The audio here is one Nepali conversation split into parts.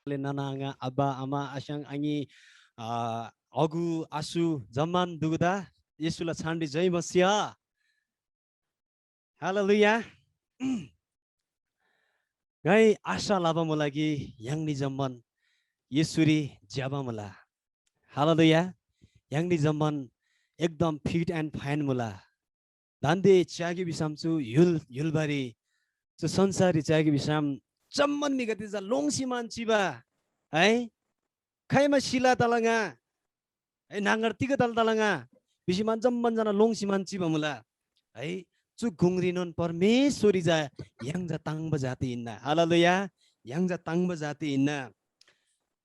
Nana Abba Ama Ashang Angi Agu Asu Zaman Duguda Yesula Sandi Jai Masia. Hallelujah. Gai Asha Lava Mulagi Yang Ni Zaman Yesuri Jaba Mula. Hallelujah. Yang Ni Zaman Ekdam fit and fine Mula. Dande Chagi Bisamsu Yulbari So Sansari Chagi Bisam Zaman Nigatiza Longsiman Chiba. Hai Kaima Shila Talanga Nangarti ka talanga bisiman jamman jana longsiman chiba mula hai chu gungrinon परमेश्वरी जा yang ja tangba jati inna haleluya yang ja tangba jati inna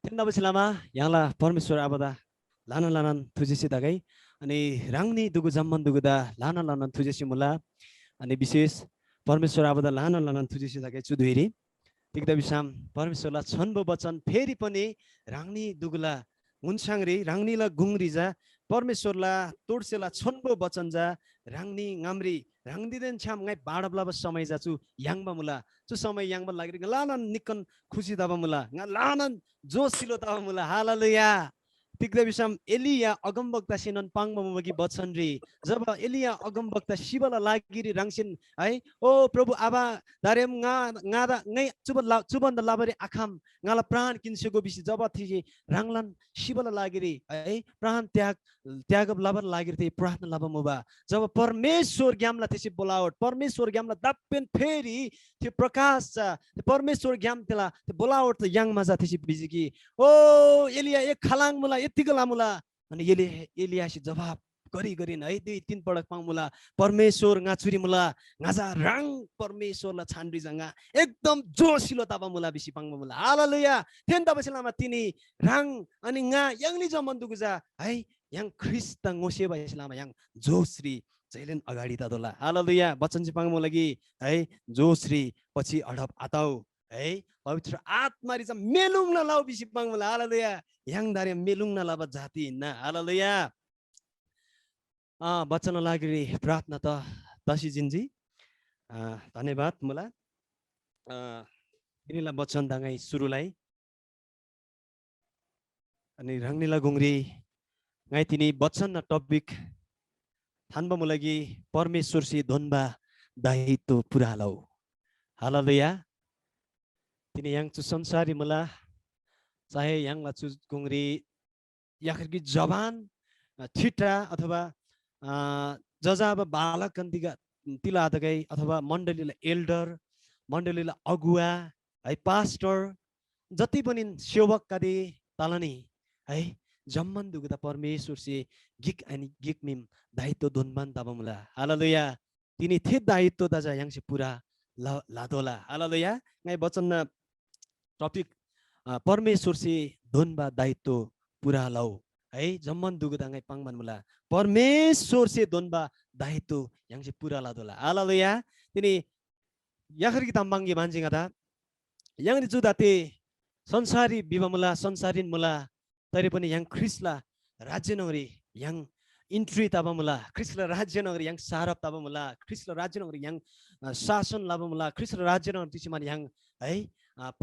tenna beselama yang la परमेश्वर abada lanan lanan thujisi dagai अनि rangni dugu jamman dugu da lanan lanan thujisi mula अनि विशेष परमेश्वर abada lanan lanan thujisi dagai chu दुइरी तिक्दा बिसाम परमेश्वरला छन्बो वचन फेरि पनि राङ्नी दुगुला हुन्छाङ्री राङ्नीला गुङ्रीजा परमेश्वरला तोड्सेला छन्बो वचन जा राङ्नी गाम्री राङ्दिदेन छाम गाइ बाडबला समय जाचु याङबा मुला चु समय याङबा लागि लानन निकन खुसी दाबा मुला लानन जोसिलो दाबा मुला हालेलुया तिक्दा बिसाम एलिया अगमवक्ता सिनन पाङबा मुगी बचनरी जब एलिया अगमवक्ता शिवला लागिरी राङसिन है ओ प्रभु आबा दारेम ngada ngai chuban da labari akham ngala pran kinsego bisi jaba thiji ranglan shibala lagiri ai pran त्याग लाबर लागेर थे प्रार्थना लाबा मुबा जब परमेश्वर ज्ञानला त्यसै बोलावट परमेश्वर ज्ञानला दप्पेन फेरि त्यो प्रकाश छ परमेश्वर ज्ञान तेला त्यो बोलावट त याङ मजा त्यसै बिजिकी ओ एलिया एक खलाङ मुला यतिको लामुला अनि एलियासी जवाब गरिन् है दुई तीन पटक पाउमुला परमेश्वर ngaचुरी मुला ngaजा राङ परमेश्वरला छान्ड्री जंगा एकदम जोसिलो ताबा मुला बिसी पाङबा मुला हालेलुया थेन तबसिलामा तिनी राङ अनि nga यङली जमन दुगुजा है yang Krista ngose ba selama yang जोश्री जैलेन अगाडि तादोला हालेलुया वचन चाहिँ पाङमु लागि है जोश्री पछि अडप आताउ है पवित्र आत्मारी चाहिँ मेलुङ न लाउ बिसी पाङमुला हालेलुया yang दारे मेलुङ न लाबा जाति न हालेलुया वचन लागि प्रार्थना त दशी जिन्जी धन्यवाद मुला यिनीलाई वचन दाङै सुरुलाई अनि रङनीला गुङ्री ngai tini वचन न टपिक थान्बा मुलागी परमेश्वर से धनबा दायित्व पुरा lau हालेलुया तिनी yang चु संसारी मुला चाहे yang ला चु गुङ्री याखर की जवान छिटा अथवा जजाब बालक कन्तिका तिला आदगै अथवा मण्डलीला एल्डर मण्डलीला अगुवा है पास्टर जति पनि सेवक कादे तालनी है जम्मन दुगदा परमेश्वर से गिक अनि गिक मिम दायित्व दोनबान दाबमुला हालेलुया तिनी थे दायित्व दाजा yang से पूरा लादोला हालेलुया ngai वचन टपिक परमेश्वर से दोनबा दायित्व पूरा लाउ है जम्मन दुगदा ngai पाङबान मुला परमेश्वर से दोनबा दायित्व yang से पूरा लादोला हालेलुया तिनी याखर की तम्बांगी मान्छे गदा yang नि जुदाते संसारी बिबमुला संसारिन मुला तरी पनि yang ख्रिस्टला राज्य नगरी yang इन्ट्री ताबमुला ख्रिस्टला राज्य नगरी yang सारप ताबमुला ख्रिस्टला राज्य नगरी yang शासन लाबमुला ख्रिस्टला राज्य नगरी तिसिमान yang है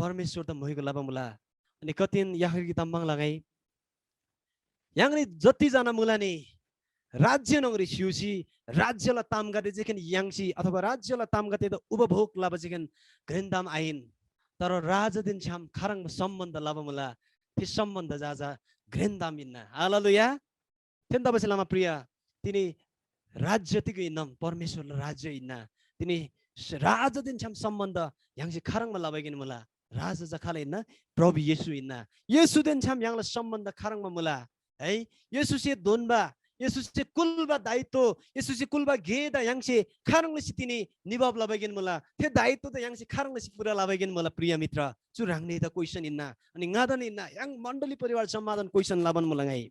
परमेश्वर त मोहिको लाबमुला अनि कतिन याखर की तम्बाङ लगाई yang नि जति जना मुला नि राज्य नगरी सिउसी राज्यला ताम गते जेकन याङसी अथवा राज्यला ताम गते त उपभोग लाब जेकन ग्रेन्दाम आइन तर राजदिन छाम खरङ सम्बन्ध लाबमुला ती सम्बन्ध जाजा ग्रेन्दाम इन्ना हालेलुया तेन्दा बसेलामा प्रिय तिनी राज्य तिको इन्नम परमेश्वर राज्य इन्ना तिनी राजदिन छाम सम्बन्ध याङसी खरङमा लाबगिन मुला राजा जखाले इन्ना प्रभु येशू इन्ना येशू दिन छाम याङला सम्बन्ध खरङमा मुला है येशू से दोनबा येशू से कुलबा दायित्व येशू से कुलबा गेदा याङसे खरङले सितिनी निभाव लाबगिन मुला थे दायित्व त याङसे खरङले सि पुरा लाबगिन मुला प्रिय मित्र चुराङने त क्वेशन इन्ना अनि गादन इन्ना yang मण्डली परिवार सम्मादन क्वेशन लाबन मुला ngai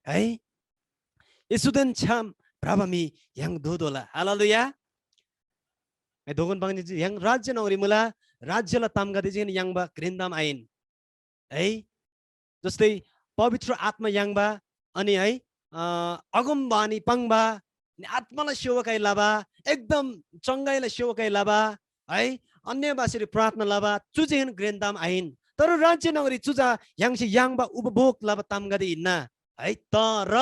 है येशू दिन छाम प्रभमी yang दोदोला हालेलुया ए दोगन बाङनि yang राज्य नगरी मुला राज्यला ताम गते जिन yang बा ग्रेन्दाम आइन है जस्तै पवित्र आत्मा yang बा अनि है अगमबानी पाङबा आत्मालाई सेवकाई लाबा एकदम चङ्गाईलाई सेवकाई लाबा है अन्य भाषाले प्रार्थना लाबा चुजेन ग्रेन्दाम आइन तर राज्य नगरी चुजा याङसी याङबा उपभोग लाबा तामगादे इन्ना है तर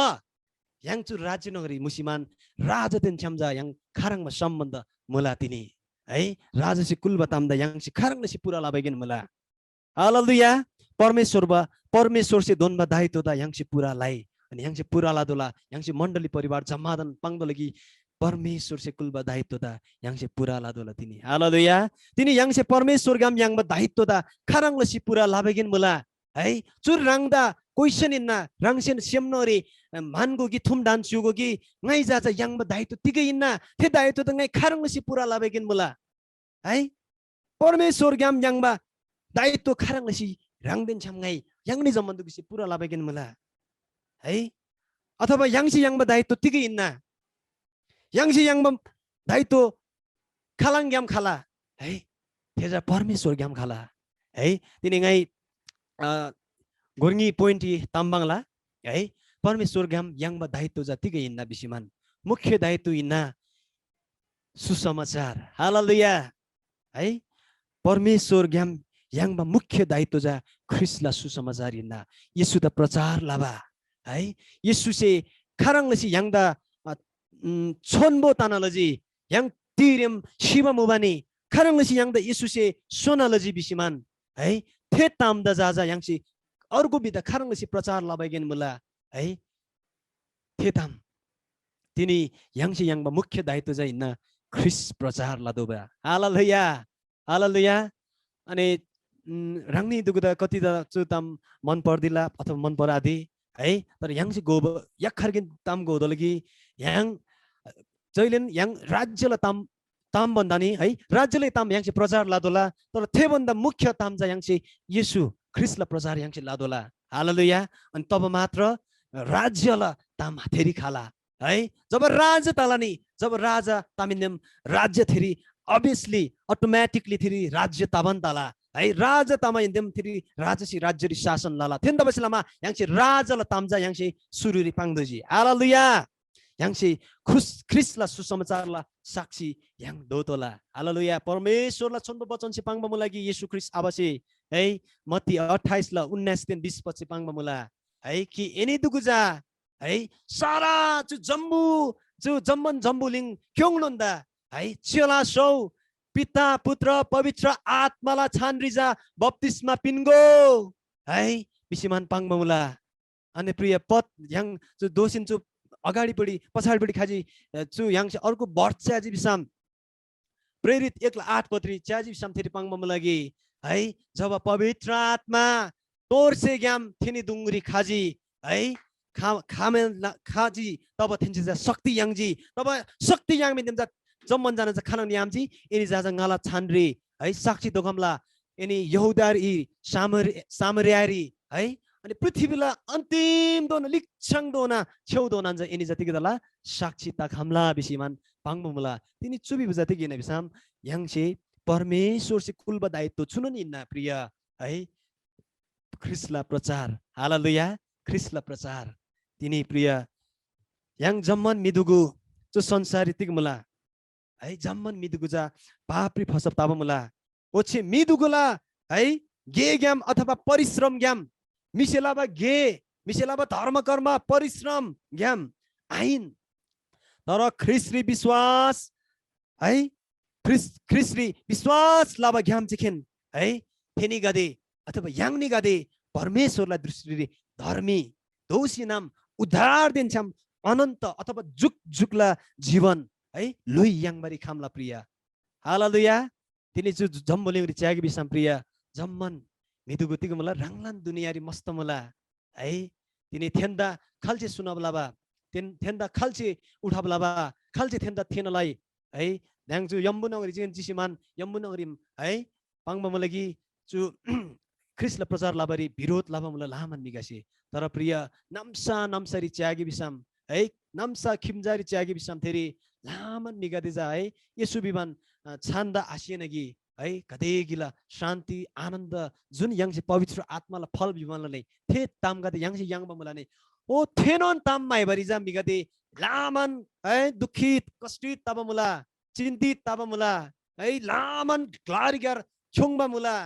याङचु राज्य नगरी मुसिमान राजतेन छ्याम्जा याङ खाराङमा सम्बन्ध मुला तिनी है राजसी कुलबा तामदा याङसी खाराङसी पुरा लाबैगेन मुला हालेलुया परमेश्वर से दोनबा दायित्व दा याङसी पुरा लाई अनि याङसी पुरा लादोला याङसी मण्डली परिवार जम्मादन पाङदोलगी परमेश्वर से कुलबा दायित्व दा याङसे पुरा लादोला तिनी हालेलुया तिनी याङसे परमेश्वर गाम याङबा दायित्व दा खाराङलसी पुरा लाबैगेन मुला है चुर राङदा क्वेशन इन्ना राङसेन सेमनोरी मानगोगी थुम डान्सुगोगी ngai जाजा याङबा दायित्व तिगै इन्ना थे दायित्व त ngai खाराङलसी पुरा लाबैगेन मुला है परमेश्वर गाम याङबा दायित्व खाराङलसी राङदेन छम ngai याङनि जम्बन्दुगी पुरा लाबैगेन मुला है अथवा याङसी याङबा दायित्व तिगै इन्ना याङसी याङबा दायित्व खालाङ ग्याम खाला है तेजा परमेश्वर ग्याम खाला है तिनी ngai गोर्गी पोइन्टी ताम्बाङला है परमेश्वर ग्याम याङबा दायित्व जतिकै इन्ना बिसिमान मुख्य दायित्व इन्ना सुसमाचार हालेलुया है परमेश्वर ग्याम याङबा मुख्य दायित्व जा ख्रिस्टला सुसमाचार इन्ना येशू द प्रचार लाबा है येशू से खाराङलसी याङदा छोनबो तानालजी याङ तिरेम शिवा मुबानी खाराङलसी याङदा येशू से सोनालजी बिसिमान है थे तामदा जाजा याङसी अर्को बिदा खाराङलसी प्रचार लाबैगेन मुला है थे ताम तिनी याङसी याङबा मुख्य दायित्व जा इन्ना ख्रिस्ट प्रचार लादोबा हालेलुया हालेलुया अनि राङनी दुगुदा कति द चुताम मन पर्दिला अथवा मन परादि है तर याङसी गोब याखर्गिन ताम गोदलगी याङ जैलेन याङ राज्यला ताम बन्दानी है राज्यले ताम याङसी प्रचार लादोला तर थे भन्दा मुख्य ताम जा याङसी येशू ख्रिस्टला प्रचार याङसी लादोला हालेलुया अनि तब मात्र राज्यला ताम थेरी खाला है जब राजा तालानी जब राजा तामिन्यम राज्य थेरी obviously automatically थेरी राज्य ताबन ताला है राजा तामा इन्दम थेरी राजसी राज्यरी शासन लाला थेन्दा बसलामा याङसी राजाला तामजा याङसी सुरुरी पाङदजी हालेलुया याङसी ख्रिस्टला सुसमाचारला साक्षी याङ दोतोला हालेलुया परमेश्वरला छन्द वचन से पाङबा मुलागी येशू ख्रिस्ट आबसे है मत्ती 28 ला 19 दिन 20 पछि पाङबा मुला है कि एनी दुगुजा है सारा जु जम्बन जम्बुलिङ क्योङनन्दा है चेला सौ पिता पुत्र पवित्र आत्माला छानरिजा बप्तिस्मा पिन्गो है बिसिमान पाङबा मुला अनि प्रिय पद याङ जु दोसिन जु अगाडि बढी पछाडि बढी खाजी चु याङ अर्को वर्षाजी बिसाम प्रेरित 1:8 पत्री च्याजी बिसाम थेरी पाङबा मुलागी है जब पवित्र आत्मा तोर से ग्याम थिनी दुंगरी खाजी है खामे खाजी तब थिन्छ शक्ति याङजी तब शक्ति याङ में दिन्छ जम्मन जान खाना नियामजी एनी जाजा ngala छानरी है साक्षी दोगमला एनी यहुदारी सामरियारी है अनि पृथ्वीला अन्तिम दोन लिक्षङ दोना छेउ दोना ज एनी जति गदला साक्षी ता खमला बिसिमान पाङबमुला तिनी चुबी बुजाति गिने बिसाम याङसे परमेश्वर से कुलबा दायित्व छुनन इन्ना प्रिय है ख्रिस्टला प्रचार हालेलुया ख्रिस्टला प्रचार तिनी प्रिय याङ जम्मन मिदुगु जो संसारी तिगमुला है जम्मन मिदुगुजा पापरी फसप ताबमुला ओछे मिदुगुला है गे ग्याम अथवा परिश्रम ग्याम मिसेलाबा गे मिसेलाबा धर्म कर्म परिश्रम ग्याम आइन तर ख्रिस्टरी विश्वास है ख्रिस्टरी विश्वास लाबा ग्याम चिखेन है थेनी गदे अथवा याङनी गदे परमेश्वरलाई दृष्टिले धर्मी दोषी नाम उद्धार दिन्छम अनन्त अथवा जुग जुगला जीवन है लुई याङबारी खामला प्रिय हालेलुया तिनी जु जम्बोलिङरी च्यागी बिसाम प्रिय जम्मन मिदुगुतिगु मला राङलान दुनियारी मस्त मला है तिनी थेन्दा खल्चे सुनबलाबा थेन्दा खल्चे उठाबलाबा खल्चे थेन्दा थेनलाई है न्याङजु यम्बुनगरी जिन जिसिमान यम्बुनगरी है पाङबा मलगी जु ख्रिस्टला प्रचार लाबरी विरोध लाबा मला लामन निगासे तर प्रिय नम्सारी च्यागी बिसाम है नम्सा खिमजारी च्यागी बिसाम थेरी लामन निगादे जा है यसु विमान छान्दा आसिएनगी है कदे गिला शान्ति आनन्द जुन याङसे पवित्र आत्माला फल विमानले थे तामगादे याङसे याङबा मुलाने ओ थेनोन ताम माइ बरिजा मिगदे लामन है दुखित कष्टित तब मुला चिन्तित तब मुला है लामन ग्लारिगर छोंगबा मुला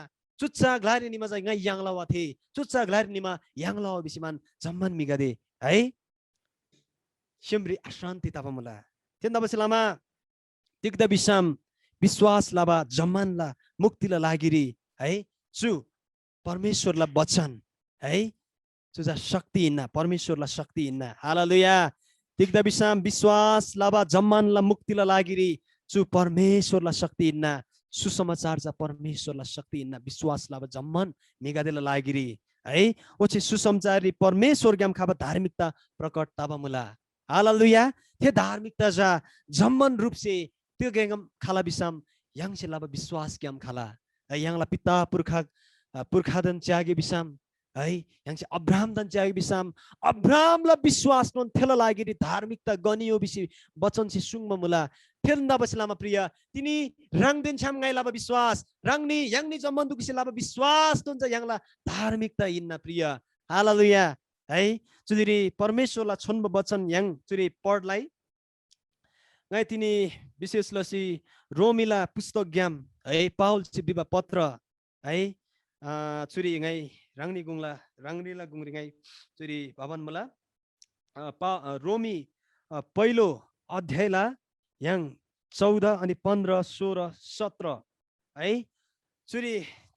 चुच्चा ग्लारि निमा चाहिँ ngai yang lawa the चुच्चा ग्लारि Nima yang lawa bisiman jamman migade है Shimri Ashanti Tapamula. Tendabasilama Tikda Bisham Biswas Laba Jamanla Muktila Lagiri. Hey, Su Parmeshwarla Bachan. Hey, Suza Shakti inna Parmeshwarla Shakti inna. Hallelujah. Tikda Bisham Biswas Laba Jamanla Muktila Lagiri. Su Parmeshwarla Shakti inna. Susamacharja Parmeshwarla Shakti inna. Biswas Laba Jaman Megadela Lagiri. Hey, Ochi Susamchari Parmeshwar Gam Khaba Dharmikta Prakat Tabamula. हालेलुया थे धार्मिकता जा जम्मन रूप से त्यो गेंगम खाला बिसम yang से लाबा विश्वास के हम खाला yang ला पिता पुरखादन त्यागे बिसम है yang से अब्राहम दन त्यागे बिसम अब्राहम ला विश्वास नोन थेला लागि धार्मिकता गनियो बिसी वचन से सुंगम मुला थेलना बसलामा प्रिय तिनी रंग दिन छम ngai लाबा विश्वास रंगनी yang ni जम्मन दुखी से लाबा विश्वास नोन जा yang ला धार्मिकता इन्ना प्रिय हालेलुया है जुदिरी परमेश्वरलाई छोन्ब वचन yang जुरी पढलाई ngai तिनी विशेष लसी रोमिला पुस्तक ज्ञान है पाउल चिबिबा पत्र है चुरी ngai रांगनीला गुंगरी ngai चुरी भवन मला रोमी पहिलो अध्यायला yang 14 अनि 15 16 17 है चुरी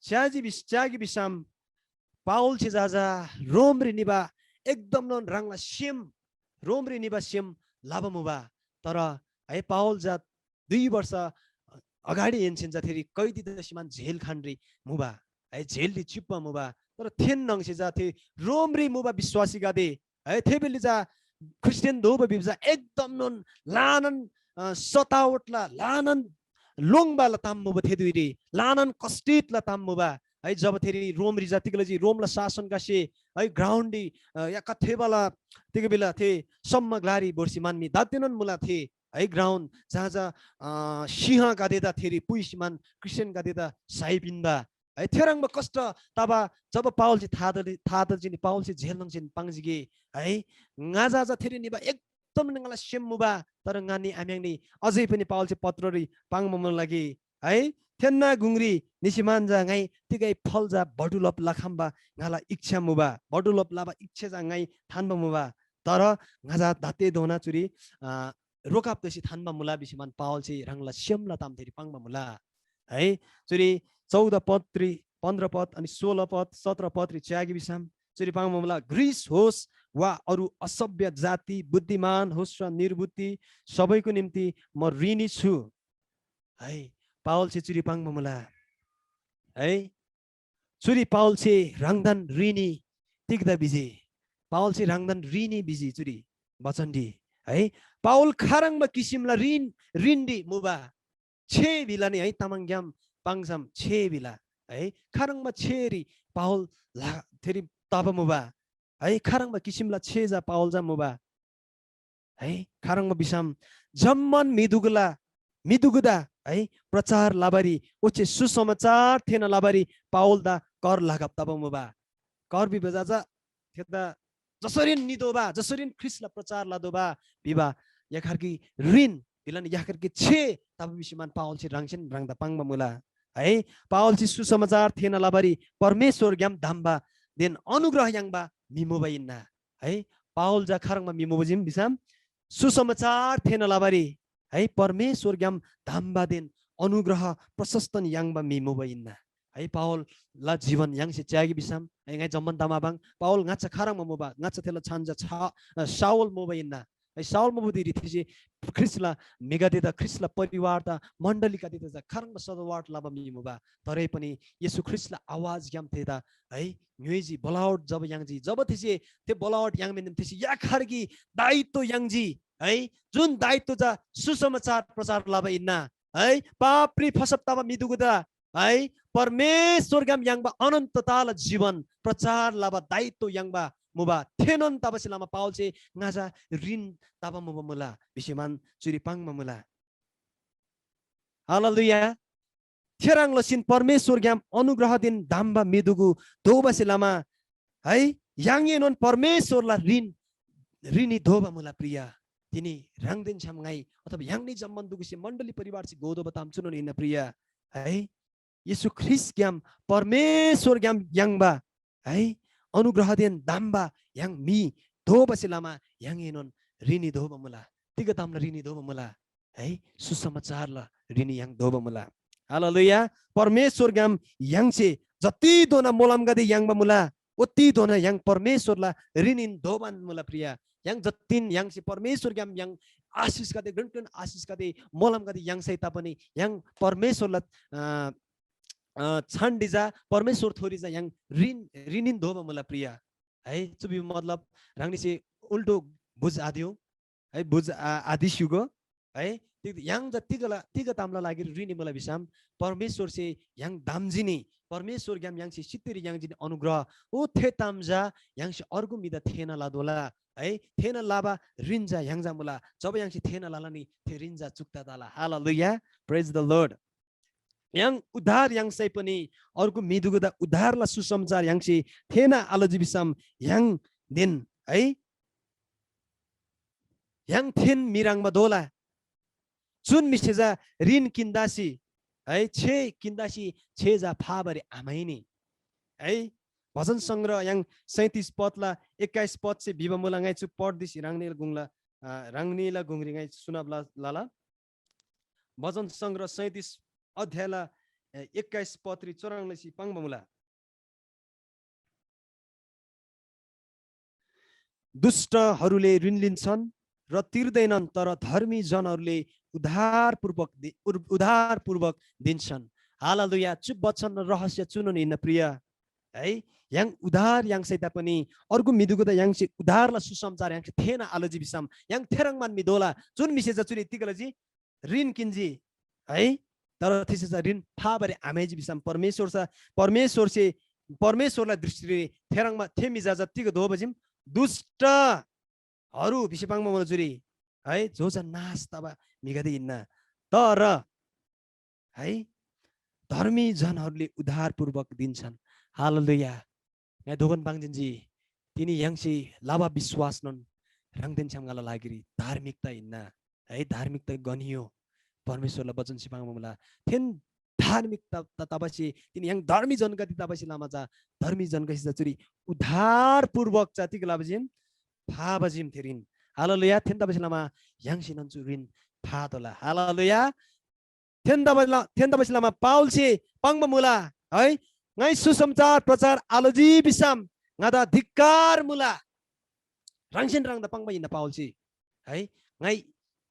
च्यागी बिसाम पाउल छि जाजा रोमरी निबा एकदम नन रंगला सिम रोमरी निबा सिम लाबमुबा तर है पाउल जा 2 वर्ष अगाडि एन्सिन जाथेरी कैदी दसिमान जेल खानरी मुबा है जेल दि चिप्पा मुबा तर थेन नंगसे जाथे रोमरी मुबा विश्वासी गादे है थेबेली जा क्रिस्चियन दोबा बिबजा एकदम नन लानन सतावटला लानन लोङबा लताम मुबा थेदुरी लानन कष्टित लताम मुबा है जब थेरी रोम रिजातिकलजी रोमला शासन गासे है ग्राउन्डी या कथेबला तिगबेला थे सम्म ग्लारी बोर्सी मान्मी दातेनन मुला थे है ग्राउन्ड जहाँ जहाँ सिंह गादेदा थेरी पुइसिमान क्रिस्चियन गादेदा साइबिन्दा है थेरंगबा कष्ट तबा जब पाउल जी थादर जिनि पाउल जी झेलनङ जिन पाङजिगे है ngaजा जा थेरी निबा एकदम नंगला सेमुबा तर ngaनी आम्याङनी अझै पनि पाउल जी पत्ररी पाङमम लागि है थेन्ना गुंगरी निसिमानजा ngai तिगै फलजा बडुलप लाखम्बा ngala इच्छा मुबा बडुलप लाबा इच्छा जा ngai थानबा मुबा तर ngaजा दाते दोना चुरी रोकाप तसी थानबा मुला बिसिमान पावल छि रंगला श्यामला तामथेरी पाङबा मुला है चुरी 14 पद 15 पद अनि 16 पद 17 पद रि च्यागी बिसाम चुरी पाङबा मुला ग्रीस होस् वा अरु असभ्य जाति बुद्धिमान होस् र निर्बुद्धि सबैको निम्ति म ऋणी छु है पाउल से चुरी पाङ मुला है चुरी पाउल से रंगदन ऋणी तिग्दा बिजी पाउल से रंगदन ऋणी बिजी चुरी बचन्डी है पाउल खारंग किसिमला ऋणी मुबा छे बिला नि है तामाङग्याम पाङसम छे बिला है खारंग छेरी पाउल थेरी तब मुबा है खारंग किसिमला छे जा पाउल जा मुबा है खारंग बिसाम जम्मन मिदुगुदा है प्रचार लाबारी उचे सुसमाचार थेन लाबारी पाउल दा कर लागप तब मुबा कर बि बजाजा थेदा जसरिन निदोबा जसरिन ख्रिस्टला प्रचार लादोबा बिबा याखरकी ऋण बिलन याखरकी छे तब बिसिमान पाउल छि रंगसिन रंगदा पाङबा मुला है पाउल छि सुसमाचार थेन लाबारी परमेश्वर ग्याम धामबा देन अनुग्रह यांगबा मिमोबा इन्ना है पाउल जा खरङमा मिमोबजिम बिसाम सुसमाचार थेन लाबारी है परमेश्वर ग्याम धामबा देन अनुग्रह प्रशस्तन यांगबा मिमोबा इन्ना है पाउल ला जीवन yang si च्यागी बिसाम ngai जम्मन दामाबाङ पाउल ngacha खारङ मोबा ngacha थेला छानजा साउल मोबा इन्ना है साउल मोबा दिरि थिसि ख्रिस्टला मेगादेदा ख्रिस्टला परिवार ता मण्डलीका दिदा जा खारङ सदवाट लाबा मिमोबा तरै पनि येशू ख्रिस्टला आवाज ग्याम थेदा है न्युजी बलाउट जब यांगजी जब थिसि ते बलाउट yang मेन थिसि या खारगी दायित्व यांगजी है जुन दायित्व जा सुसमाचार प्रचार लाबा इन्ना है पापरी फसप्ताबा मिदुगुदा है परमेश्वर ग्याम यांगबा अनन्तताल जीवन प्रचार लाबा दायित्व यांगबा मुबा थेनन तबसिलामा पाउल चाहिँ ngaja ऋण तबा मुबा मुला बिसिमान चुरी पाङमा मुला हालेलुया थेराङ लसिन परमेश्वर ग्याम अनुग्रह दिन दाम्बा मिदुगु दोबसिलामा है यांगे नन परमेश्वरला ऋण ऋणी धोबा मुला प्रिय तिनी रांगदेन छमगाई अथवा यांगनी जम्मन दुगुसे मण्डली परिवार से गोदो बताम चुनो इन प्रिय है येशू ख्रिस्ट ग्याम परमेश्वर ग्याम यांगबा है अनुग्रह then दाम्बा yang mi dhoba silama yang enon rini dhoba mula tiga tamla rini dhoba mula है सुसमाचार ल ऋणी yang dhoba mula हालेलुया परमेश्वर गम yang से जति दोना मोलम गदे yang बमुला उति दोना yang परमेश्वर ला ऋणी dhoban mula प्रिया yang जतिन yang से परमेश्वर गम yang आशीष गदे गणकन आशीष गदे मोलम गदे yang से तापनि yang परमेश्वर ला छान्डिजा परमेश्वर थोरिजा yang ऋणी dhoba mula प्रिया है चुबी मतलब रांगनी से उल्टो बुझ आदियो है बुझ आदि सुगो है yang tiga tamla lagi rini mula bisam परमेश्वर से yang damjini परमेश्वर ग्याम yang से सित्तरी yang जिन अनुग्रह ओ थे तामजा yang से अर्गु मिदा थेना लादोला है थेना लाबा रिन्जा yang जा मुला जब yang से थेना लालानी थे रिन्जा चुक्ता दाला हालेलुया प्रेज द लॉर्ड yang उद्धार yang sai पनि अर्को मिदुगदा उद्धारला सुसमाचार yang से थेना आलोजी बिसम yang दिन है yang थेन मिराङमा दोला जुन मिसेजा ऋण किन्दासी है छे किन्दासी छेजा फाबरे आमाइनी है भजन संग्रह yang 37 पदला 21 पद से बिबा मुलाङाइ चु पढदिस राङनीला गुंग्रिङाइ सुनाबला लाला भजन संग्रह 37 अध्यायला 21 पत्री 84 पाङबमुला दुष्टहरूले ऋण लिन्छन् र तिर्दैनन् तर धर्मी जनहरूले उधारपूर्वक दिन्छन् हालेलुया चुप वचन रहस्य चुनुन इन प्रिय है yang उधार yang सैता पनि अर्को मिदुगदा yang से उधारला सुसमाचार yang थेना आलोजी बिसम yang थेरङमान मिदोला जुन मिसेजा चुनि तिगलजी ऋण किन्जी है तर त्यसै ऋण फाबरे आमेजी बिसम परमेश्वरलाई दृष्टिले थेरङमा थेमिजा जतिको धो बजिम दुष्टहरू बिसेपाङमा मलाई जुरी है जो छ नाश तब मिगदे इन्न तर है धर्मी जनहरूले उधारपूर्वक दिन्छन् हालेलुया यहाँ दोगन पाङजिनजी तिनी यङसी लाभा विश्वास नन् राङदेन छमगाला लागिरी धार्मिकता इन्न है धार्मिकता गनियो परमेश्वरलाई वचन सिपाङमा मला थेन धार्मिकता तबसी तिनी yang धर्मी जनगति तबसी लामा जा धर्मी जनगति चुरी उधारपूर्वक जातिको लाबजिम फाबजिम थेरिन हालेलुया थेन तबसी लामा yang सिनन चुरिन फातोला हालेलुया थेन तबसी लामा पाउलसी पाङमा मुला है ngai सुसमाचार प्रचार आलोजी बिसम ngada धिक्कार मुला राङसिन राङ द पाङमा इन पाउलसी है ngai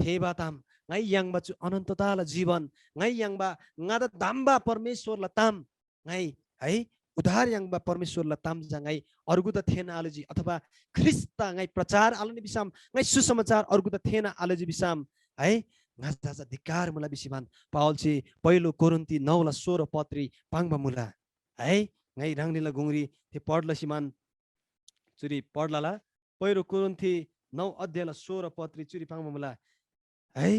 थेबाताम ngai yang ba chu anantata la जीवन ngai yang ba ngada damba परमेश्वर la tam ngai है उधार yang ba परमेश्वर la tam jangai अर्गु त थेन आलोजी अथवा ख्रिस्त ngai प्रचार आलोनी बिसम ngai सुसमाचार अर्गु त थेन आलोजी बिसम है ngada धिक्कार मुला बिसिमान पाउलसी पहिलो कोरिन्थी 9 ला 16 पत्री पाङबा मुला है ngai राङनीला गुंगरी ते पढला सिमान चुरी पढलाला पहिलो कोरिन्थी 9 अध्याय ला 16 पत्री चुरी पाङबा मुला है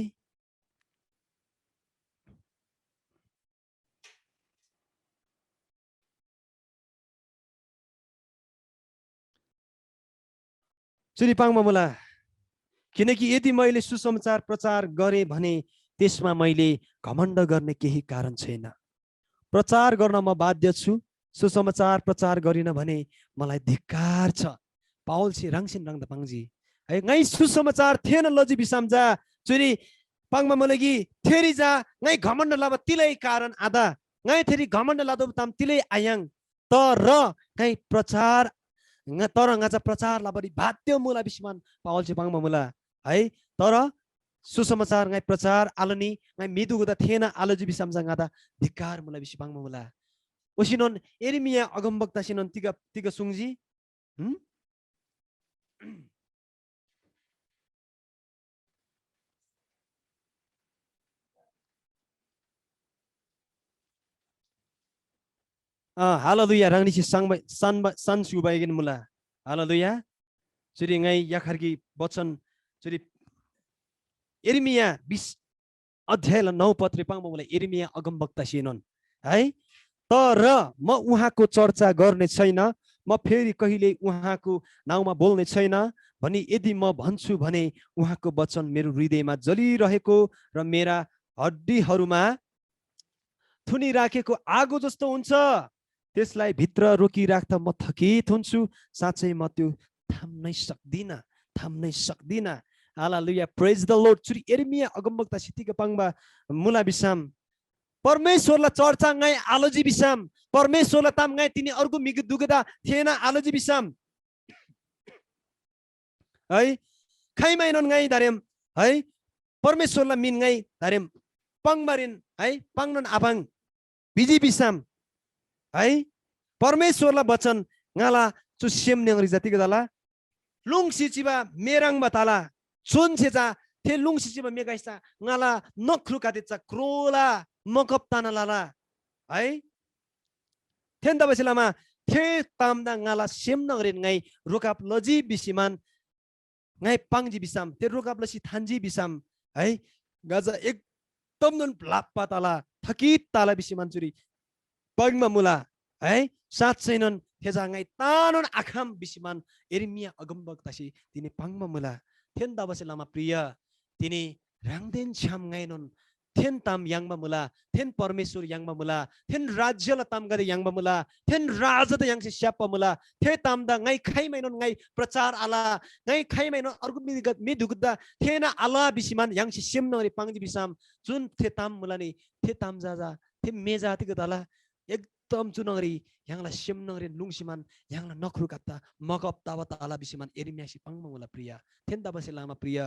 चुरी पाङमा मुला किनकि यदि मैले सुसमाचार प्रचार गरे भने त्यसमा मैले घमण्ड गर्ने केही कारण छैन प्रचार गर्न म बाध्य छु सुसमाचार प्रचार गरिन भने मलाई धिक्कार छ पाउल से राङसिन राङ द पाङजी है ngai सुसमाचार थेन लजी बिसामजा चुरी पाङमा मलगी थेरी जा ngai घमण्ड लाबा तिलै कारण आदा ngai थेरी घमण्ड लादो ताम तिलै आयाङ तर ngai प्रचार तर ngaचा प्रचार लाबरी बाध्य मुला बिसमान पाउल से पाङमा मुला है तर सुसमाचार ngai प्रचार आलनी ngai मिदुगदा थेन आलोजी बिसामजा ngada धिक्कार मुला बिसि पाङमा मुला ओसिनन एरिमिया अगमवक्ता सिनन तिगा सुङजी हालेलुया राङनी से सन सुबाइगन मुला हालेलुया चुरी ngai याखरकी वचन चुरी एरिमिया 20 अध्याय 9 पत्री पाङमा मुला एरिमिया अगमवक्ता सिनन है तर म उहाँको चर्चा गर्ने छैन म फेरि कहिले उहाँको नाउँमा बोल्ने छैन भनी यदि म भन्छु भने उहाँको वचन मेरो हृदयमा जलिरहेको र मेरा हड्डीहरूमा थुनी राखेको आगो जस्तो हुन्छ। त्यसलाई भित्र रोकिराख्दा म थकित हुन्छु, साँच्चै म त्यो थाम्नै सक्दिन। हालेलुया, प्रेज द लर्ड। चुरी यिर्मिया अगमवक्ता सितिका पाङबा मुला बिसाम परमेश्वरलाई चर्चा गाई आलोजी बिसाम, परमेश्वरलाई ताम गाई तिनी अर्को मिग दुगदा थिएन आलोजी बिसाम है खैमाइनन गाई दारेम है परमेश्वरलाई मिन गाई दारेम पाङबारिन है पाङनन आपाङ बिजी बिसाम है परमेश्वरलाई वचन गाला चु सेम नेंगरी जातिको दाला लुङ सिचिबा मेराङ बताला चोन छेचा थे लुङ सिचिबा मेगाइसा गाला नख्रु कातेचा क्रोला मकप्ताना लाला है थेन दबसिलामा थे तामदा गाला सेम नगरिन गाई रोकाप लजी बिसिमान गाई पाङजी बिसाम ते रोकाप लसी थान्जी बिसाम है गाजा एकदम नन लाप्पा ताला थकित ताला बिसिमान चुरी पगमा मुला है साँच्चै नन थेजा गाई तानन आखाम बिसिमान यिर्मिया अगमवक्तासी तिनी पाङमा मुला थेन दबसिलामा प्रिय तिनी राङदेन छ्याम गाइनन थेन ताम याङमा मुला थेन परमेश्वर याङमा मुला थेन राज्यला ताम गदे याङमा मुला थेन राजा त याङसे स्याप मुला थे तामदा गाई खाइमाइनन गाई प्रचार आला गाई खाइमाइनन अर्गु मि दुगदा थेना आला बिसिमान याङसे सेम नगरी पाङजी बिसाम जुन थे ताम मुला नि थे ताम जाजा थे मेजा तिको दाला एकदम चुनगरी याङला सेम नगरी लुङसिमान याङला नख्रु काप्ता मकप्ता व ताला बिसिमान यिर्मियासी पाङमा मुला प्रिय थेन दबसे लामा प्रिय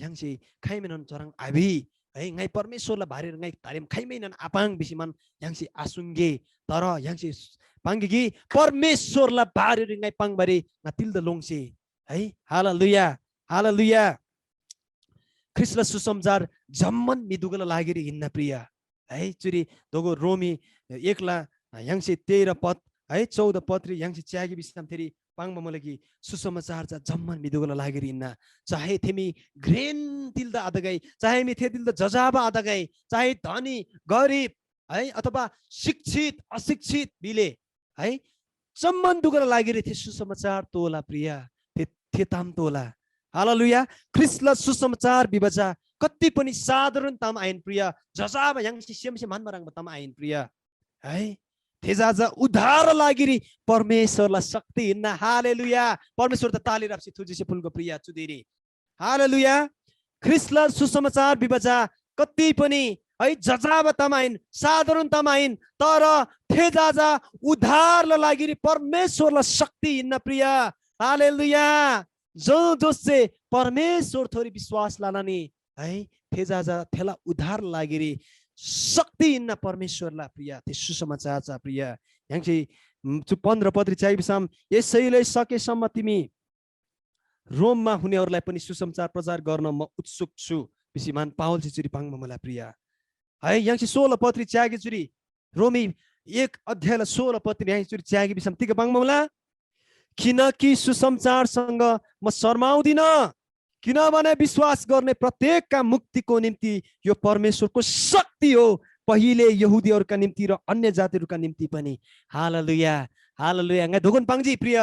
याङसे खाइमाइनन चरङ आबी है गाई परमेश्वरलाई भारेर गाई तारिम खाइमाइनन आपाङ बिसिमान याङसी आसुङ्गे तर याङसी पाङ्गी परमेश्वरलाई भारेर गाई पाङबारी तिल्द लोङसे है हालेलुया हालेलुया ख्रिस्टलाई सुसमाचार जम्मन मिदुगला लागेर हिन्न प्रिय है चुरी दोगो रोमी एकला याङसी 13 पद है 14 पद रि याङसी च्यागी बिसिम फेरि पाङमा मलकी सुसमाचार जा जम्मन मिदुगला लागेर हिन्न चाहे थेमी ग्रेन तिल्दा आदगाई चाहे मी थे तिल्दा जजाबा आदगाई चाहे धनी गरिब है अथवा शिक्षित अशिक्षित बिले है जम्मन दुगला लागेर थे सुसमाचार तोला प्रिय थे ताम तोला हालेलुया ख्रिस्टलाई सुसमाचार बिबजा कति पनि साधारण ताम आइन प्रिय जजाबा याङसी सेमसे मानमराङ ताम आइन प्रिय है थेजाजा उद्धार लागिरी परमेश्वरलाई शक्ति हिन्न हालेलुया परमेश्वर त ताली राप्सी थुजिसे फुलको प्रिय चुदिरी हालेलुया ख्रिस्टलाई सुसमाचार बिबजा कति पनि है जजाबा तमाइन साधारण तमाइन तर थेजाजा उद्धार लागिरी परमेश्वरलाई शक्ति हिन्न प्रिय हालेलुया जो जोसे परमेश्वर थोरी विश्वास लानानी है थेजाजा थेला उद्धार लागिरी शक्ति हिन्न परमेश्वरलाई प्रिय ते सुसमाचार छ प्रिय याङसी 15 पद चाहिँ बिसाम यसैले सकेसम्म तिमी रोममा हुनेहरूलाई पनि सुसमाचार प्रचार गर्न म उत्सुक छु बिसिमान पावल चिचुरी पाङमा मलाई प्रिय है याङसी 16 पद च्यागे चुरी रोमी 1 अध्यायला 16 पद याङसी चुरी च्यागे बिसाम तिका पाङमा मला किनकि सुसमाचारसँग म शर्माउँदिन किनभने विश्वास गर्ने प्रत्येकका मुक्तिको निम्ति यो परमेश्वरको शक्ति हो पहिले यहुदीहरूका निम्ति र अन्य जातिहरूका निम्ति पनि हालेलुया हालेलुया गाई धोगन पाङजी प्रिय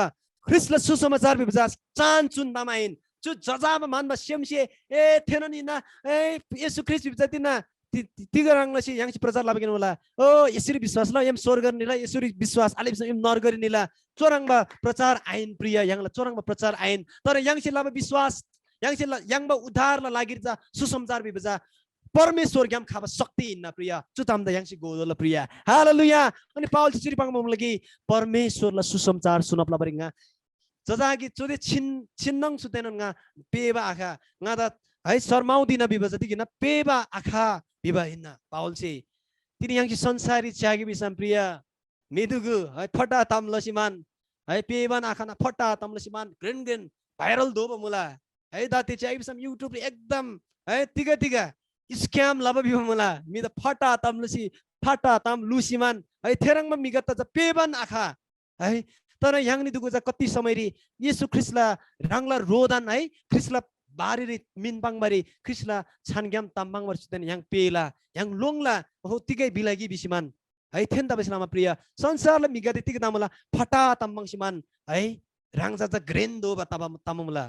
ख्रिस्टलाई सुसमाचार बिबजा चान चुन तामाइन चु जजाबा मानमा सेमसे ए थेन नि ना ए येशू ख्रिस्ट बिबजा तिना तिगराङलसी याङसी प्रचार लाबेन होला ओ यसरी विश्वास ल एम स्वर गर्ने ल यसरी विश्वास आले एम नर गर्ने ला चोराङबा प्रचार आइन प्रिय याङला चोराङबा प्रचार आइन तर याङसी लाबा विश्वास याङबा उद्धारला लागिर जा सुसमाचार बिबजा परमेश्वर ग्याम खाबा शक्ति हिन्न प्रिय चुतामदा याङसी गोदल प्रिय हालेलुया अनि पावल चिरी पाङमा लगी परमेश्वरला सुसमाचार सुनपला बरिङा जजागी चोदे छिन्नङ सुतेनङा पेबा आखा गादा है शर्माउँदिन बिबजा तिगिन पेबा आखा बिबा हिन्न पावल से तिनी याङसी संसारी च्यागी बिसम प्रिय मेदुगु है फटा तामलसिमान है पेबान आखाना फटा तामलसिमान ग्रेन ग्रेन भाइरल दोबो मुला है दाते च्यागी बिसम युट्युब रे एकदम है तिगा तिगा स्क्याम लाबा बिबा मुला मी त फटा तामलसी फटा ताम लुसिमान है थेरङमा मिगत त पेबान आखा है तर याङनी दुगु जा कति समय रि येशू ख्रिस्टला राङला रोदन है ख्रिस्टला बारी रि मिनबाङ बारी ख्रिस्टला छानग्याम तामबाङ वर सुतन याङ पेला याङ लोङला हो तिगै बिलागी बिसिमान है थेन तब selama प्रिय संसारले मिगादे तिक तामला फटा तम्बङ सिमान है राङजा ग्रेन्दो तब तममुला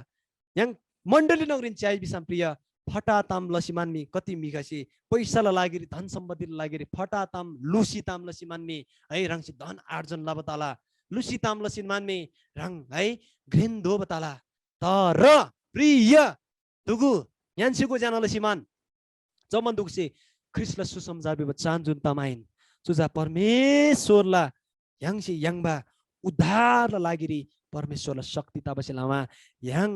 yang मण्डली नगरिन चाहिँ बिसाम प्रिय फटा ताम लसिमानमी कति मिगासी पैसाला लागेरी धन सम्पत्तिला लागेरी फटा ताम लुसी ताम लसिमानमी है राङसी धन आर्जन लाबताला लुसी ताम लसिमानमी राङ है ग्रेन्दो बताला तर प्रिय दुगु यान्सीको जान लसिमान जमन दुगसे ख्रिस्टला सुसमाचार बिब चान्जुन तमाइन सुजा परमेश्वरला याङसी याङबा उद्धार लागिरी परमेश्वरला शक्ति तबसे लामा याङ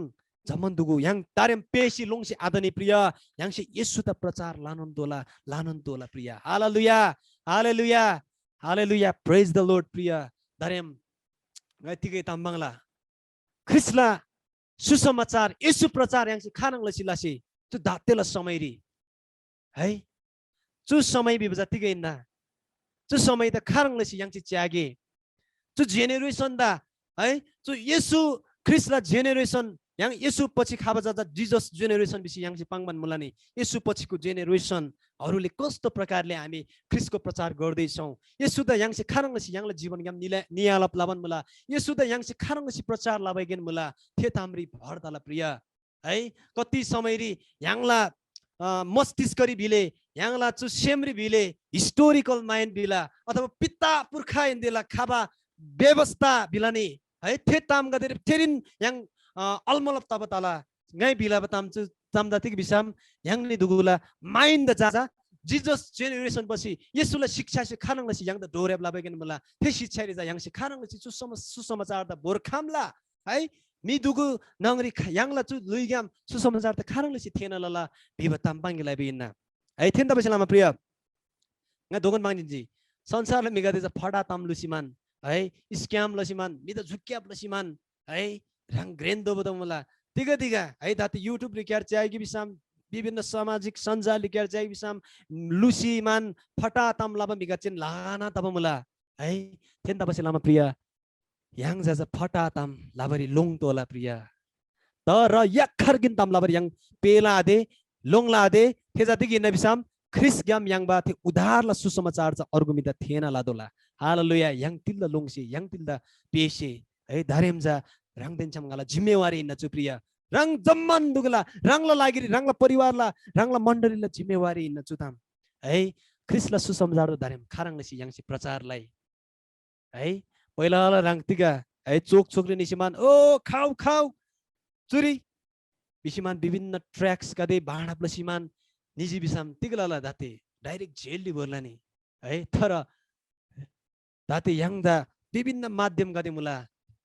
जमन दुगु याङ तारेम पेशी लोङसी आदनी प्रिय याङसी येशू त प्रचार लानन्दोला प्रिय हालेलुया हालेलुया हालेलुया प्रेज द लॉर्ड प्रिय तारेम गतिकै तम्बङला ख्रिस्टला सुसमाचार येशू प्रचार याङसी खानङ लसिलासी त्यो दातेला समयरी है चु समय बिबजा तिगै ना चु समय त खानङ लसि याङसी च्यागे चु जेनेरेसन दा है चु येशू ख्रिस्टला जेनेरेसन yang Yesu पछि खाबा जाजा Jesus generation BC Yangsi पाङबान Mulani येशू पछिको जेनेरेसन हरूले कस्तो प्रकारले हामी ख्रिस्टको प्रचार गर्दै छौं येशू द याङसी खारङसी याङले जीवन याम नियालप लाबन मुला येशू द याङसी खारङसी प्रचार लाबैगेन मुला थे ताम्री भरताला प्रिय है कति समयरी याङला मस्तिष्करी भिले याङला चु सेमरी भिले हिस्टोरिकल माइन्ड भिला अथवा पिता पुर्खा इन्देला खाबा व्यवस्था भिलानी है थे ताम गदेर थेरिन याङ अलमलप तब तला ngai bila batam chu tamdatik bisam yangni dugula mind जाजा जिजस जेनेरेसन पछि येशूलाई शिक्षा से खानङ लसी याङ द डोरेब लाबेगन मला थे शिक्षा रे जा याङ से खानङ लसी सुसमाचार द बोरखामला है नि दुगु नंगरी याङला चु लुइगाम सुसमाचार त खानङ लसी थेन लला बिबताम पांगिला बिना है थेन त बसेलामा प्रिय ngai दोगन मांगिजी संसारले मिगादे जा फडा ताम लुसीमान है स्क्याम लसीमान मि त झुक्क्याप लसीमान है रङ ग्रेन्दो बदमला तिगा तिगा है दाति युट्युब रिक्यार चाहिए बिसाम विभिन्न सामाजिक सञ्जाल रिक्यार चाहिए बिसाम लुसीमान फटा ताम लाबा मिगाचेन लाना तब मुला है थेन तब सेलामा प्रिय याङ जाजा फटा ताम लाबरी लोङ तोला प्रिय तर यखरगिन ताम लाबरी याङ पेला दे लोङला दे थे जाति गिन बिसाम ख्रिस ग्याम याङ बा थे उधारला सुसमाचार च अर्गुमिदा थेना लादोला हालेलुया याङ तिल्दा लोङसे याङ तिल्दा पेशे है धारेमजा रङ देन्छम गला जिम्मेवारी न चुप्रिय रङ जम्मन दुगला रङला लागिरी रङला परिवारला रङला मण्डलीला जिम्मेवारी न चुताम है ख्रिस्टला सुसमाचार धारेम खारङलेसी याङसी प्रचारलाई है पहिला रङ तिगा है चोक चोकले निसिमान ओ खाउ खाउ चुरी बिसिमान विभिन्न ट्र्याक्स गदे भाडा प्लसिमान निजी बिसाम तिगलाला दाते डाइरेक्ट जेलली बोर्लानी है तर दाते याङदा विभिन्न माध्यम गदे मुला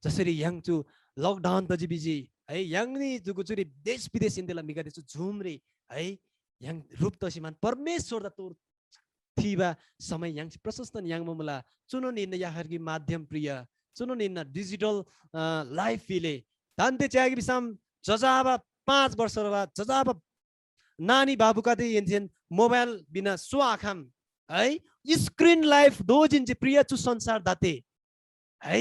जसरी याङ चु लकडाउन त जिबिजी है याङनी जुगु चुरी देश विदेश इन्देला मिगादे छु झुमरे है याङ रूप त सिमान परमेश्वर द तोर थिबा समय याङ प्रशस्त याङ मुला चुनो निन याहरगी माध्यम प्रिय चुनो निन डिजिटल लाइफ फिले दान्ते च्यागी बिसाम जजाबा 5 वर्षला जजाबा नानी बाबुका दे इन्जेन मोबाइल बिना सो आखाम है स्क्रिन लाइफ दोजिन जे प्रिय छु संसार दाते है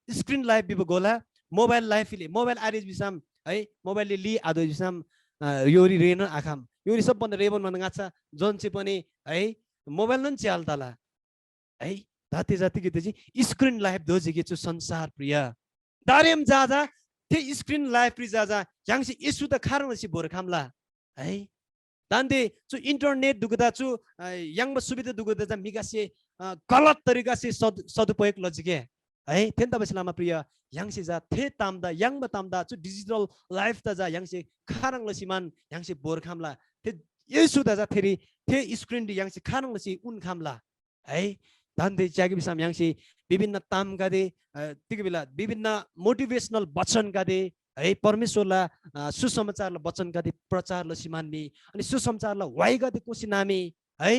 स्क्रिन लाइफ बिबो गोला मोबाइल लाइफ ले मोबाइल आरिज बिसाम है मोबाइल ले लि आदो बिसाम योरी रेन आखाम योरी सब बन्द रेबन मन गाछा जोन चाहिँ पनि है मोबाइल नन च्यालताला है दाते जाति के तेजी स्क्रिन लाइफ दोजे के छु संसार प्रिय दारेम जाजा ते स्क्रिन लाइफ प्रि जाजा याङसी यसु त खारङसी बोर खामला है दान्ते चु इन्टरनेट दुगदा चु याङब सुविधा दुगदा जा मिगासे गलत तरिका से सदुपयोग लजिके है थेन त बसलामा प्रिय याङसे जा थे तामदा याङब तामदा चु डिजिटल लाइफ त जा याङसे खारङ लसिमान याङसे बोर खामला थे यसु त जा थेरी थे स्क्रिन दि याङसे खारङ लसि उन खामला है दान्ते च्यागे बिसाम याङसे विभिन्न ताम गादे तिग बेला विभिन्न मोटिभेशनल वचन गादे है परमेश्वरला सुसमाचारला वचन गादे प्रचार लसिमानमी अनि सुसमाचारला वाइ गादे कोसी नामी है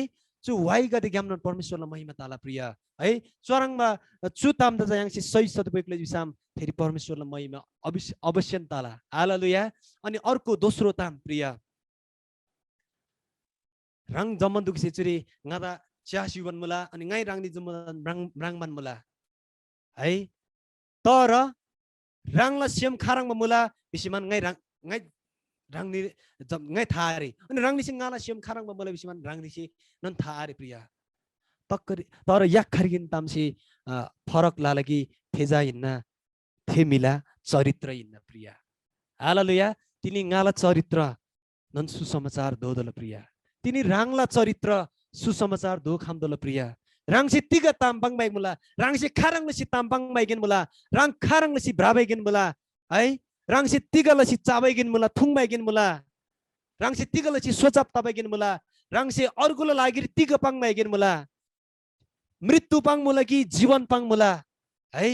चु वाइ गादे ग्यामन परमेश्वरला महिमा ताला प्रिय है चरङमा चु ताम द याङसे सही सदुपयोगले बिसाम फेरि परमेश्वरला महिमा अवश्य ताला हालेलुया अनि अर्को दोस्रो ताम प्रिय रङ जमन दुखसे चुरी ngada च्यासिवन मुला अनि ngai राङनि जमन ब्राङमान मुला है तर राङला सिम खारङमा मुला बिसिमान ngai राङनि ngai थारे अनि राङनि सिङ ngala सिम खारङमा मुला बिसिमान राङनि सि नन थारे प्रिय तर याक खर्किन तामसी फरक लालगी थेजा हिन्ना थेमिला चरित्र हिन्ना प्रिया हालेलुया तिनी गाला चरित्र नन सुसमाचार दोदल प्रिया तिनी राङला चरित्र सुसमाचार दो खामदोल प्रिया राङसी तिगा तामबाङ बाइक मुला राङसी खाराङलसी तामबाङ बाइगेन मुला राङ खाराङलसी ब्राबाइगेन मुला है राङसी तिगालसी चाबाइगेन मुला थुङ बाइगेन मुला राङसी तिगालसी सोचाप ताबाइगेन मुला राङसी अर्गुला लागिर तिगा पाङ बाइगेन मुला मृत्यु पाङ मुला कि जीवन पाङ मुला है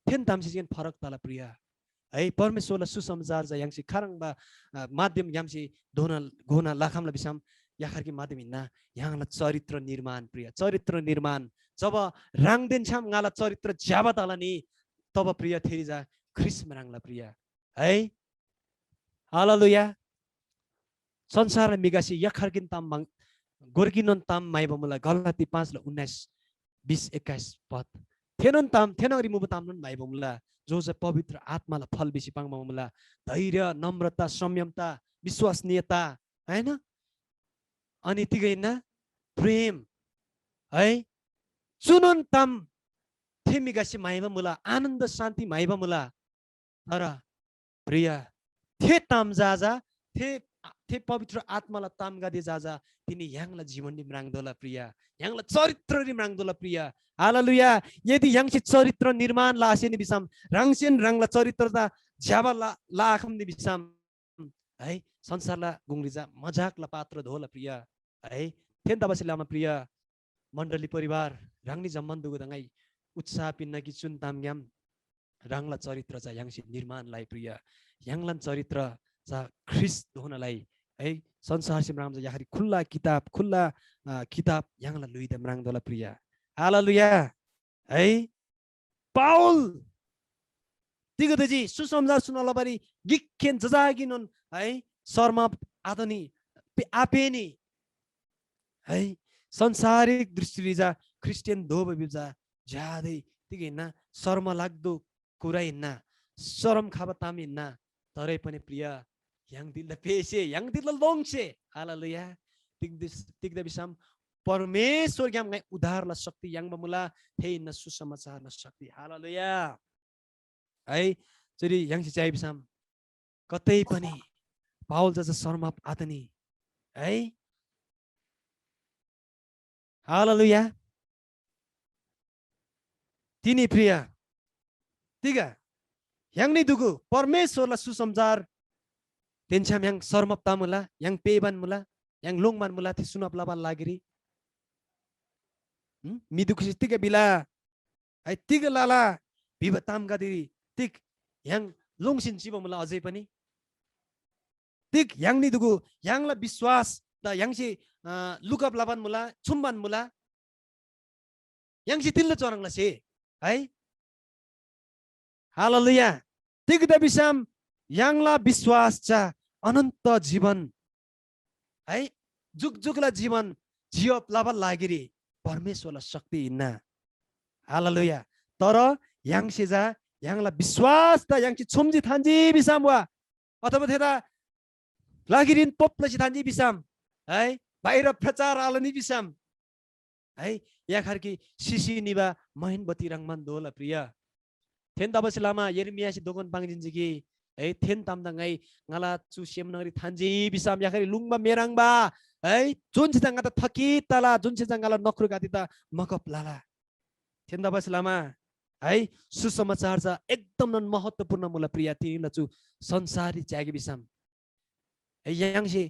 थेन तामसी जेन फरक ताला प्रिया है परमेश्वरलाई सुसमाचार जा याङसी खाराङबा माध्यम यामसी धोना घोना लाखामला बिसाम याखरकी माध्यम हिन्ना यहाँला चरित्र निर्माण प्रिय चरित्र निर्माण जब राङदेन छाम गाला चरित्र ज्याबा ताला नि तब प्रिय थेरी जा ख्रिस्म राङला प्रिय है हालेलुया संसार मिगासी यखरकिन ताम गोर्किनन ताम माइबा मुला गलाती 5:19-20-21 पद थेनन ताम थेनगरी मुब तामनन माइबा मुला जो चाहिँ पवित्र आत्मालाई फल बेसी पाङमा मुला धैर्य नम्रता संयमता विश्वसनीयता हैन अनि तिगैना प्रेम है चुनन ताम थेमिगासी माइबा मुला आनन्द शान्ति माइबा मुला तर प्रिय थे ताम जाजा थे पवित्र आत्मालाई ताम गादे जाजा तिनी याङला जीवन निम्राङदोला प्रिय याङला चरित्र निम्राङदोला प्रिय हालेलुया यदि याङसी चरित्र निर्माण लासेनि बिसाम राङसेन राङला चरित्रता ज्याबा लाखम नि बिसाम है संसारला गुंग्रिजा मजाकला पात्र धोला प्रिय है थेन तबसिलामा प्रिय मण्डली परिवार राङनी जम्मन दुगु दंगाई उत्साह पिन्न कि चुन तामग्याम राङला चरित्र जा याङसी निर्माण लाई प्रिय याङलन चरित्र जा ख्रिस्ट धोनलाई है संसार सिमराम याखरी खुल्ला किताब याङला लुइदा मराङदोला प्रिय हालेलुया है पाउल तिगदजी सुसमाचार सुनालबारी गिक्खेन जजागिनन है शर्मा आदनी आपेनी है संसारिक दृष्टिले जा क्रिस्चियन दोब बिजा ज्यादै तिगैना शर्म लाग्दो कुरा हिन्ना शरम खाबा ताम हिन्ना तरै पनि प्रिय yang dilla pese yang dilla longse हालेलुया तिगदा बिसाम परमेश्वर ग्याम गाई उद्धारला शक्ति yang बमुला थे न सुसमाचार न शक्ति हालेलुया है जरी yang चाहिँ बिसाम कतै पनि पाउल जस शर्माप आतनी है हालेलुया तिनी प्रिय तिगा yang नि दुगु परमेश्वरला सुसमाचार तेन्छाम yang शर्मप तामुला yang पेबन मुला yang लोङमान मुला थे सुनप लाबा लागिरी मिदुखि तिग बिला है तिग लाला बिबताम गदिरी तिग yang लोङसिन जीव मुला अझै पनि तिग yang नि दुगु yang ला विश्वास ता yang सी लुकअप लाबन मुला छुम्बन मुला yang सी तिल्ल चरङला से है हालेलुया तिग द बिसाम yang ला विश्वास चा अनन्त जीवन है जुग जुगला जीवन जियोप लाबा लागिरी परमेश्वरलाई शक्ति हिन्ना हालेलुया तर yang सेजा yang ला विश्वास ता yang ची छुम्जी थान्जी बिसाम वा अथवा थेदा लागिरिन पोप्लसी थान्जी बिसाम है बाहिर प्रचार आलनी बिसाम है याखरकी सिसी निबा महिनबती रङमान दोला प्रिय थेन तबसिलामा यिर्मियासी दोगन पाङजिन्जिकी है थेन तामदंगाई ngala chu semnari thanji bisam yakari lungba merangba है जुन चाहिँ त थकी तला जुन चाहिँ ngala नखरु गाति त मकप लाला थेन तबसिलामा है सुसमाचार छ एकदम नन महत्त्वपूर्ण मुला प्रिय तिनीला छु संसारी च्यागे बिसाम है याङसे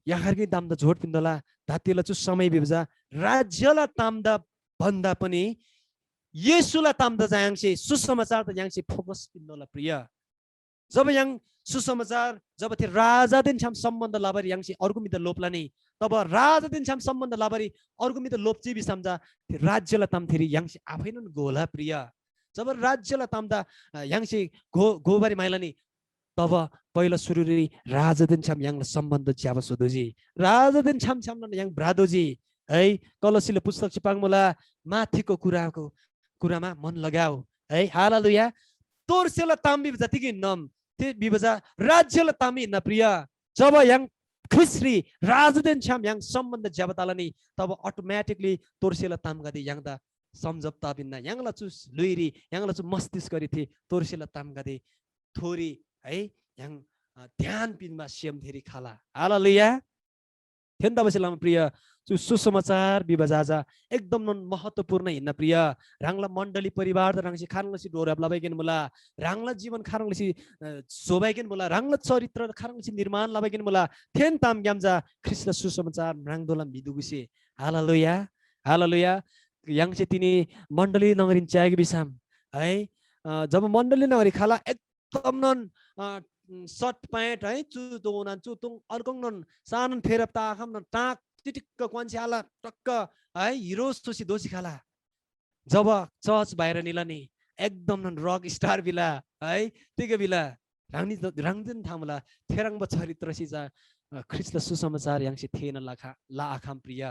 याखरकी दामदा झोट पिन्दला धातिला छु समय बिबजा राज्यला तामदा भन्दा पनि येशुला तामदा जाङसे सुसमाचार त याङसे फोकस पिन्दला प्रिय जब yang सुसमाचार जब थे राजा दिन छाम सम्बन्ध लाबरी yang सी अर्को मित लोपला नि तब राजा दिन छाम सम्बन्ध लाबरी अर्को मित लोपची बि समझा थे राज्यला ताम थेरी yang सी आफै न गोला प्रिय जब राज्यला तामदा yang सी गोबारी माइला नि तब पहिला सुरुरी राजा दिन छाम yang सम्बन्ध ज्याब सोदोजी राजा दिन छाम छाम न yang ब्रादोजी है कलसीले पुस्तक छिपाङमुला माथिको कुरामा मन लगाऊ है हालेलुया तोरसेला ताम्बी जतिकै नम ते बिबजा राज्यला तामी न प्रिय जब yang 크리스리 라즈된 참 양 सम्बन्ध ज्याबताला니 तब अटोमेटिकली तोर्सेला तामगादी 양다 सम्झप्ता बिन्ना 양ला चुस लुइरी 양ला चु मस्तिष्क गरी तोर्सेला तामगादी थोरी है yang ध्यान पिनमा सियम धेरै खाला हालेलुया थेन्दाबसिलाम प्रिय सुसमाचार विभाजा एकदम महत्त्वपूर्ण हिन्न प्रिय रांगला मण्डली परिवार रांगसी खारंगसी डोराब लाबाइगेन मुला रांगला जीवन खारंगसी सोबाइगेन मुला रांगला चरित्र खारंगसी निर्माण लाबाइगेन मुला थेन ताम ग्यामजा ख्रिस्ट सुसमाचार रांगदोला मिदुगुसी हालेलुया हालेलुया यांगसे तिनी मण्डली नगरिन च्यागे बिसाम है जब मण्डली नगरी खाला एकदम नन सर्ट प्यान्ट है चुतोना चुतुङ अर्कङ सानन फेरप ताखम न टाक टिटिक्क क्वान्स्याला टक्क है हिरो सोसी दोसी खाला जब चर्च बाहिर निलानी एकदम नन रक स्टार बिला है तिगे बिला रांगनी रांगजन थामला थेराङ चरित्र सिजा ख्रिस्ट सुसमाचार यांगसे थेन लाखा ला आखाम प्रिय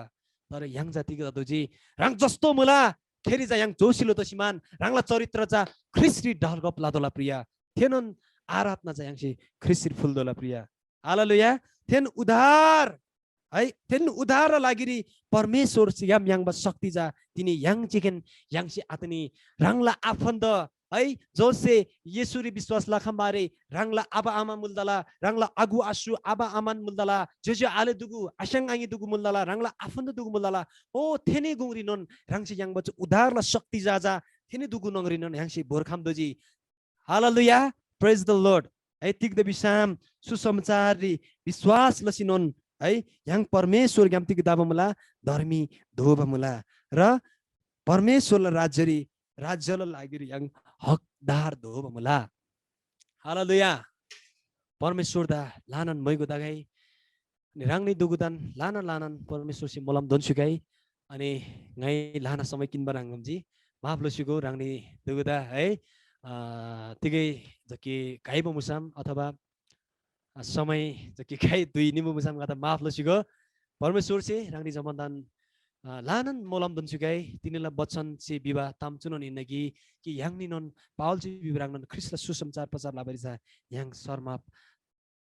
तर yang जातिको ददुजी रांग जस्तो मुला फेरि जा yang जोसिलो तसिमान रांगला चरित्र जा ख्रिस्टी ढलगप लादोला प्रिय थेनन आराधना चाहिँ यांगसी ख्रिस्टी फुलदोला प्रिय हालेलुया थेन उद्धार है थेन उद्धार लागिरी परमेश्वर सियाम यांगबा शक्ति जा तिनी yang चिकन यांगसी आतनी रांगला आफन्द है जोसे येशुरी विश्वास लाखमबारे रांगला आबा आमा मुल्दला रांगला आगु आसु आबा आमान मुल्दला जेजे आले दुगु आशंग आंगी दुगु मुल्दला रांगला आफन्द दुगु मुल्दला ओ थेने गुंगरी नन रांगसी yang बच उद्धारला शक्ति जाजा थेने दुगु नंगरी नन यांगसी बोरखाम दोजी हालेलुया प्रेज द लॉर्ड है तिग्द बिसाम सुसमाचारी विश्वास लसिनन है yang परमेश्वर ग्यामति किताबमुला धर्मी धोबमुला र परमेश्वरला राज्यला लागिरी yang हकदार धोबमुला हालेलुया परमेश्वर दा लानन मैगो दागाई रांगनी दुगुदान लानन परमेश्वर सि मोलम दोनसुगाई अनि ngai लाना समय किनबा रांगमजी माफ लसिगो रांगनी दुगुदा है तिगै जकि गाइबो मुसाम अथवा समय जकि गाइ दुई निमु मुसाम गाता माफ लसिगो परमेश्वर से रांगनी जमदान लानन मोलम दोनसुगाई तिनीला बच्चन से विवाह तामचुनन इनगी कि यांगनी नन पावलजी विवरांगन ख्रिस्ट सुसमाचार प्रचार लाबरिजा yang शर्मा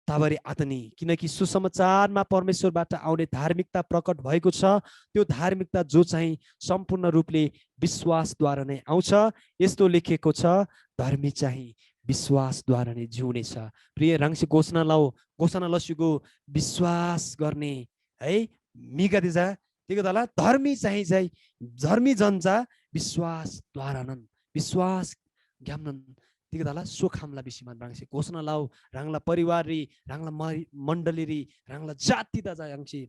ताबरी आतनी किनकि सुसमाचारमा परमेश्वरबाट आउने धार्मिकता प्रकट भएको छ त्यो धार्मिकता जो चाहिँ सम्पूर्ण रूपले विश्वासद्वारा नै आउँछ यस्तो लेखेको छ धर्मी चाहिँ विश्वासद्वारा नै जिउनेछ प्रिय रांगसी घोषणा लसिगो विश्वास गर्ने है मिगादिजा तिगो दला धर्मी चाहिँ धर्मी जन विश्वासद्वारा नन विश्वास ग्यामनन तिगो दला सोखामला बिसिमान रांगसी घोषणा लाउ रांगला परिवार री रांगला मण्डली री रांगला जाति दाजा यांगसी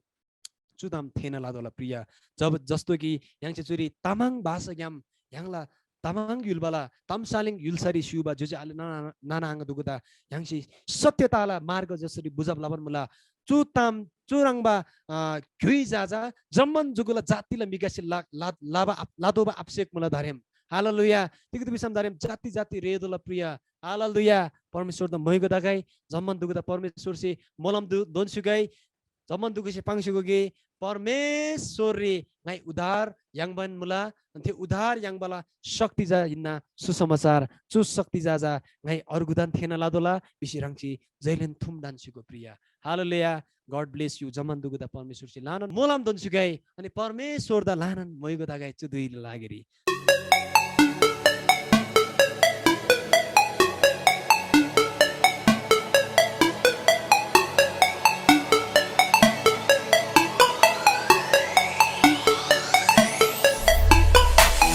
चुदाम थेन लादोला प्रिय जब जस्तो कि यांगसे चुरी तामाङ भाषा ग्याम यांगला तामाङ युलबाला तमसालिङ युलसरी सुबा जो आले नाना आंग दुगुदा यांगसी सत्यताला मार्ग जसरी बुझब लाबन मुला चुताम चुराङबा घुइ जाजा जम्मन जुगुला जातिला मिगासी लाबा लादोबा अभिषेक मुला धर्यम हालेलुया तिगत बिसम धर्यम जाति रेदोला प्रिय हालेलुया परमेश्वर द मैगो दागाई जम्मन दुगुदा परमेश्वर से मोलम दोनसुगाई जम्मन दुगुसे पांगसुगोगे परमेश्वर रे ngai उधार यांगबन मुला अन्ते उधार यांगबला शक्ति जा हिन्ना सुसमाचार चु शक्ति जा ngai अर्गुदान थेना लादोला बिसिरांची जैलेन थुमदान सुगो प्रिय हालेलुया गॉड ब्लेस यू जमन दुगुदा परमेश्वर से लानन मोलम दोनसुगाई अनि परमेश्वर दा लानन मैगो दागाई चु दुई लागेरी